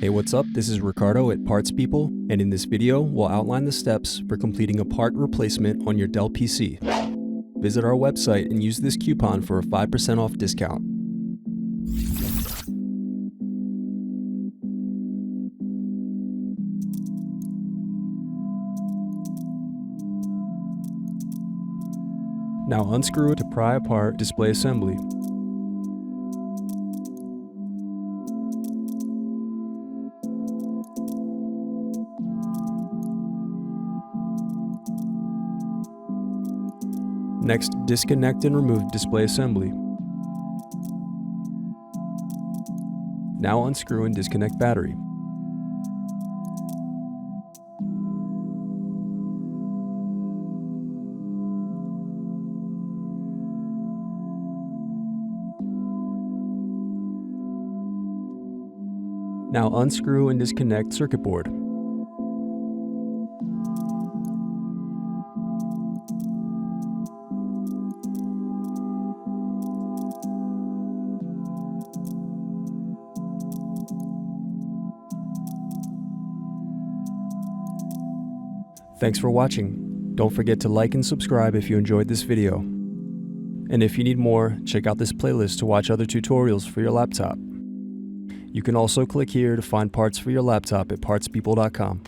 Hey, what's up? This is Ricardo at Parts People, and in this video, we'll outline the steps for completing a part replacement on your Dell PC. Visit our website and use this coupon for a 5% off discount. Now unscrew to pry apart display assembly. Next, disconnect and remove display assembly. Now unscrew and disconnect battery. Now unscrew and disconnect circuit board. Thanks for watching. Don't forget to like and subscribe if you enjoyed this video. And if you need more, check out this playlist to watch other tutorials for your laptop. You can also click here to find parts for your laptop at partspeople.com.